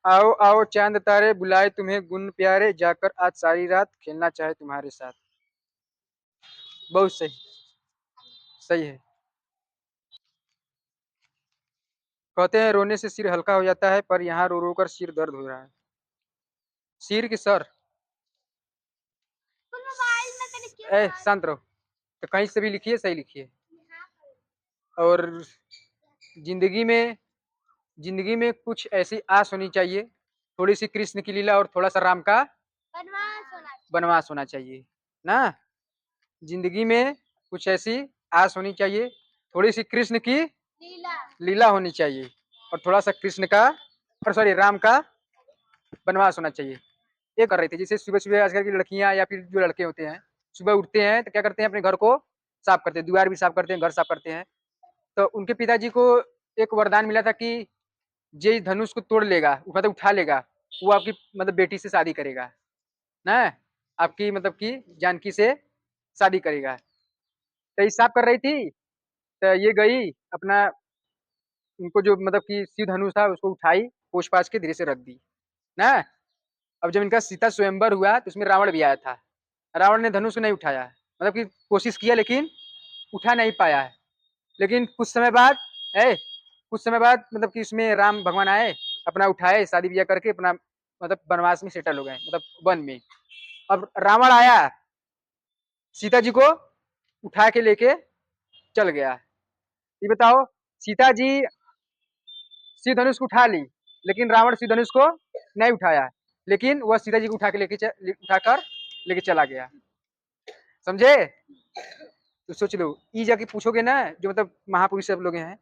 आओ आओ चांद तारे बुलाए तुम्हें गुन प्यारे जाकर आज सारी रात खेलना चाहे तुम्हारे साथ। बहुत सही। सही है। कहते हैं रोने से सिर हल्का हो जाता है पर यहाँ रो रो कर सिर दर्द हो रहा है। सिर की सर। ए शांत रहो। तो कहीं से भी लिखिए, सही लिखिए। और जिंदगी में जिंदगी में कुछ ऐसी आस होनी चाहिए, थोड़ी सी कृष्ण की लीला और थोड़ा सा राम का वनवास होना चाहिए ना। जिंदगी में कुछ ऐसी आस होनी चाहिए, थोड़ी सी कृष्ण की लीला होनी चाहिए और थोड़ा सा कृष्ण का और सॉरी राम का वनवास होना चाहिए। ये कर रही थी जैसे सुबह सुबह आजकल की लड़कियां या फिर जो लड़के होते हैं, सुबह उठते हैं तो क्या करते हैं, अपने घर को साफ करते हैं, दीवार भी साफ करते हैं, घर साफ करते हैं। तो उनके पिताजी को एक वरदान मिला था कि जे धनुष को तोड़ लेगा, मतलब उठा लेगा, वो आपकी मतलब बेटी से शादी करेगा ना, आपकी मतलब की जानकी से शादी करेगा। तो ये साफ कर रही थी, तो ये गई अपना, उनको जो मतलब कि शिव धनुष था उसको उठाई, पोछ पाछ के धीरे से रख दी ना। अब जब इनका सीता स्वयंवर हुआ तो उसमें रावण भी आया था। रावण ने धनुष को नहीं उठाया, मतलब कि कोशिश किया लेकिन उठा नहीं पाया है। लेकिन कुछ समय बाद है, कुछ समय बाद मतलब कि उसमें राम भगवान आए, अपना उठाए, शादी ब्याह करके अपना मतलब वनवास में सेटल हो गए, मतलब वन में। अब रावण आया, सीता जी को उठा के लेके चल गया। ये बताओ, सीता जी शिव धनुष को उठा ली, लेकिन रावण शिव धनुष को नहीं उठाया, लेकिन वह सीता जी को उठा के उठाकर लेके चला गया। समझे? तो सोच लो, ई जाके पूछोगे ना, जो मतलब महापुरुष सब लोग हैं,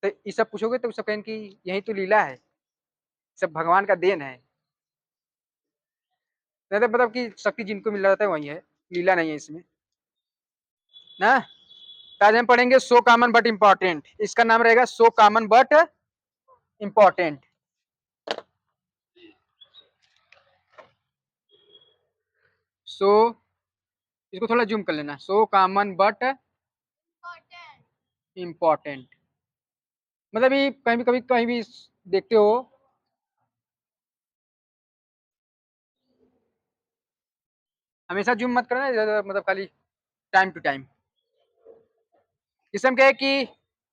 तो ये सब पूछोगे तो सब कहेंगे कि यही तो लीला है, सब भगवान का देन है। नहीं तो मतलब कि शक्ति जिनको मिल रहा था वही है, लीला नहीं है इसमें ना। तो आज हम पढ़ेंगे सो कॉमन बट इम्पोर्टेंट, इसका नाम रहेगा सो कॉमन बट इम्पोर्टेंट। सो इसको थोड़ा जूम कर लेना, सो कॉमन बट इम्पोर्टेंट। मतलब ये कहीं भी देखते हो, हमेशा जूम मत करना, मतलब खाली टाइम टू टाइम। इसमें क्या है कि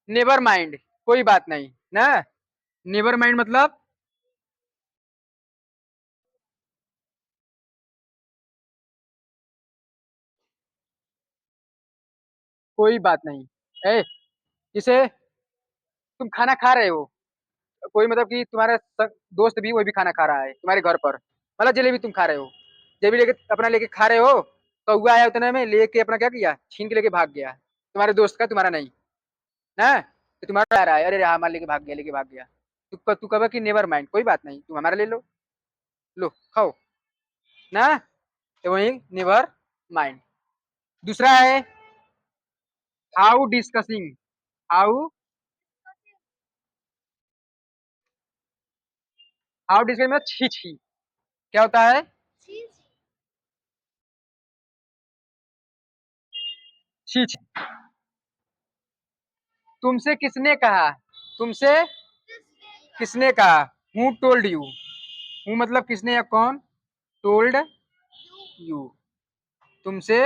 नेवर माइंड, कोई बात नहीं ना। नेवर माइंड मतलब कोई बात नहीं है। जैसे तुम खाना खा रहे हो, कोई मतलब कि तुम्हारा दोस्त भी वही भी खाना खा रहा है तुम्हारे घर पर, मतलब जलेबी तुम खा रहे हो, जलेबी लेके अपना लेके खा रहे हो, तो हुआ आया उतने में लेके अपना क्या किया, छीन के लेके भाग गया, तुम्हारे दोस्त का, तुम्हारा नहीं ना। तो तुम्हारा आ रहा है, अरे हमारा लेके भाग गया, लेके भाग गया। तू कह कि नेवर माइंड, कोई बात नहीं, तुम हमारा ले लो, लो खाओ ना। तो वही नेवर माइंड। दूसरा है how discussing, how how discussing मतलब छी छी, क्या होता है, छी छी। तुमसे किसने कहा, तुमसे किसने कहा, हु टोल्ड यू, हु मतलब किसने या कौन, टोल्ड यू, तुमसे।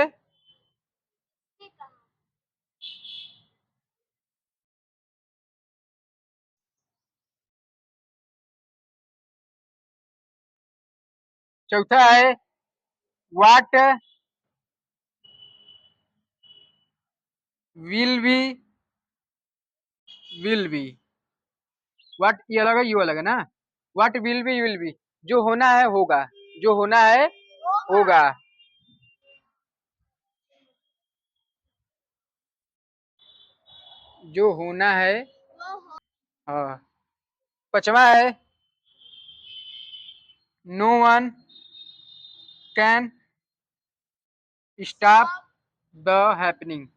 चौथा है what will be, will be, what ये अलग है, यू अलग है ना। व्हाट विल बी, जो होना है होगा, जो होना है होगा। जो होना है, हाँ। पांचवा है no one can stop the happening,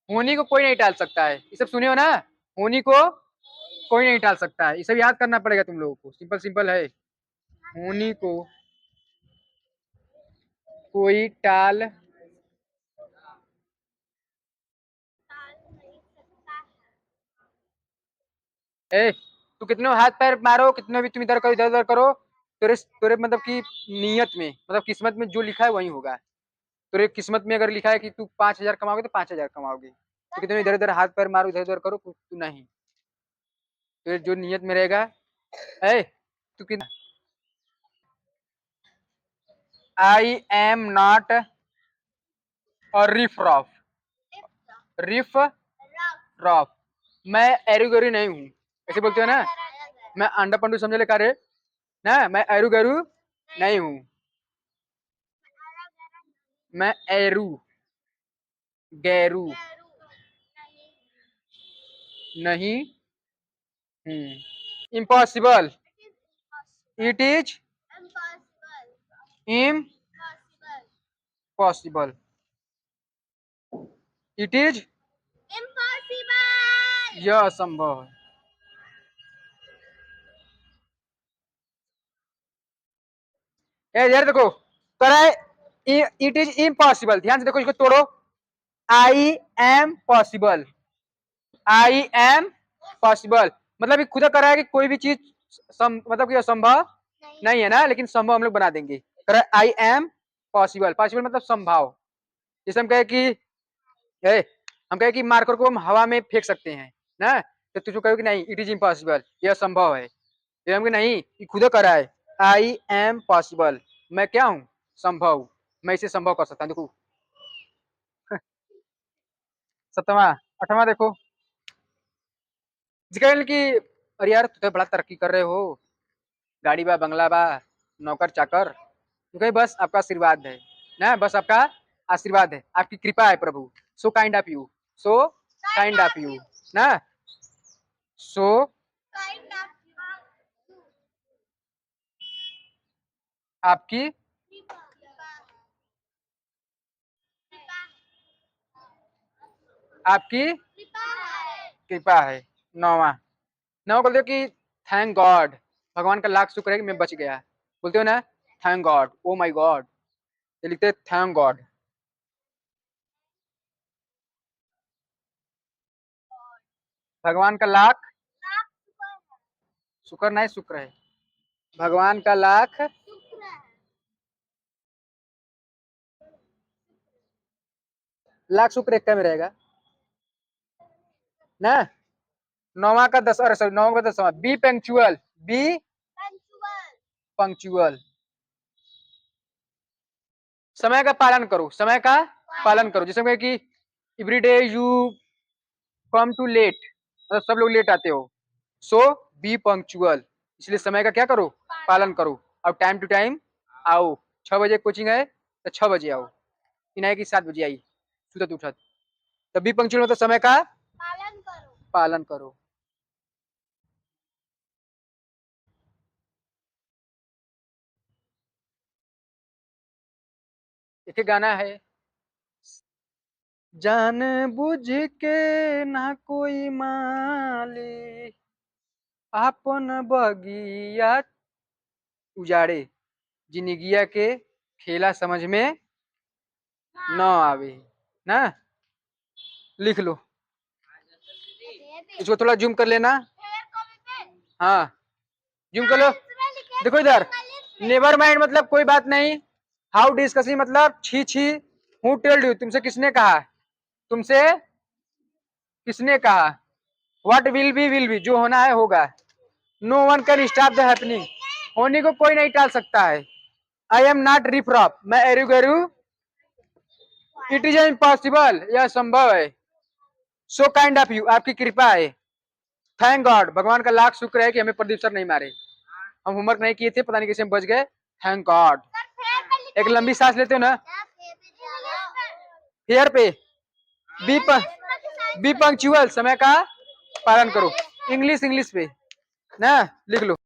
होनी को कोई नहीं टाल सकता है, ये सब सुने हो ना, होनी को कोई नहीं टाल सकता है, ये सब याद करना पड़ेगा तुम लोगों को, सिंपल सिंपल है। होनी को कोई टाल ए तू कितने हाथ पैर मारो, कितने भी तुम इधर करो इधर उधर करो, तेरे तेरे मतलब कि नियत में, मतलब किस्मत में जो लिखा है वही होगा। तेरे किस्मत में अगर लिखा है कि तू 5,000 कमाओगे तो 5,000 कमाओगे, तो कितने इधर उधर हाथ पैर मारो, इधर उधर करो, तू नहीं, तेरे जो नियत में रहेगा। ए तू कितना, आई एम नॉट और रिफ रॉफ, रिफ रॉफ, मैं एरू गरू नहीं हूँ, ऐसे बोलते हो ना, मैं अंडा पंडू समझ ले कार्य ना, मैं एरू गरू नहीं हूँ, मैं एरू गैरू नहीं हूँ। Impossible, it is impossible, it is impossible, यह असंभव है। यार देखो करा है, इट इज इम्पॉसिबल, ध्यान से देखो, इसको तोड़ो, I am possible, I am possible, मतलब ये खुदा करा है कि कोई भी चीज मतलब कि असंभव नहीं है ना, लेकिन संभव हम लोग बना देंगे। करा आई एम पॉसिबल, पॉसिबल मतलब संभव। जैसे हम कहे कि ए, हम कहे कि मार्कर को हम हवा में फेंक सकते हैं ना, तो तुझे कहो कि नहीं इट इज इम्पॉसिबल, यह संभव है, ये हम नहीं ये खुदा करा है, आई एम पॉसिबल, मैं क्या हूँ, संभव, मैं इसे संभव कर सकता हूँ। देखो सतवा अठवा देखो, जिसका कि अरे यार तू तो बड़ा तरक्की कर रहे हो, गाड़ी बा बंगला बा नौकर चाकर, क्योंकि बस आपका आशीर्वाद है ना, बस आपका आशीर्वाद है, आपकी कृपा है प्रभु, so kind of you, so kind of you ना, सो आपकी आपकी कृपा है। नौवा, नौ बोलते हो कि थैंक गॉड, भगवान का लाख शुक्र है कि मैं बच गया, बोलते हो ना, thank God, oh my God, ये लिखते थैंक गॉड, भगवान का लाख शुक्र नहीं शुक्र है, भगवान का लाख लाख शुक्र एक में रहेगा ना। नौवा का दस, अरे सॉरी नौवा का दसवां, बी पंक्चुअल, बी पंक्चुअल, समय का पालन करो, समय का पालन करो, जैसे कि every day you come too late, मतलब सब लोग लेट आते हो, सो बी पंक्चुअल, इसलिए समय का क्या करो, पालन करो, और टाइम टू टाइम आओ, 6 बजे कोचिंग है तो 6 बजे आओ, इनाय की 7 बजे आई सुतत उठत, तो बी पंक्चुअल मतलब समय का पालन करो। एक गाना है, जान बुझ के ना कोई माली, आपन बगिया उजाड़े, जिंदगिया के खेला समझ में न आवे ना, लिख लो, इसको थोड़ा जूम कर लेना, हाँ जूम कर लो, देखो इधर, नेवर माइंड मतलब कोई बात नहीं, हाउ डिस्कसिंग मतलब छी छी, हु टेल्ड यू तुमसे किसने कहा, तुमसे किसने कहा, व्हाट विल बी जो होना है होगा, no one can stop the happening, होने को कोई नहीं टाल सकता है, आई एम नॉट रिफ्रॉप, मैं एरू गरू, इट इज इम्पॉसिबल, यह संभव है, सो काइंड ऑफ यू आपकी कृपा है, थैंक गॉड भगवान का लाख शुक्र है कि हमें प्रदीप सर नहीं मारे, हम होमवर्क नहीं किए थे, पता नहीं कैसे हम बच गए, थैंक गॉड। एक लंबी सांस लेते हो ना, हेयर पे, बी बी पंक्चुअल, समय का पालन करो, इंग्लिश इंग्लिश पे ना, लिख लो।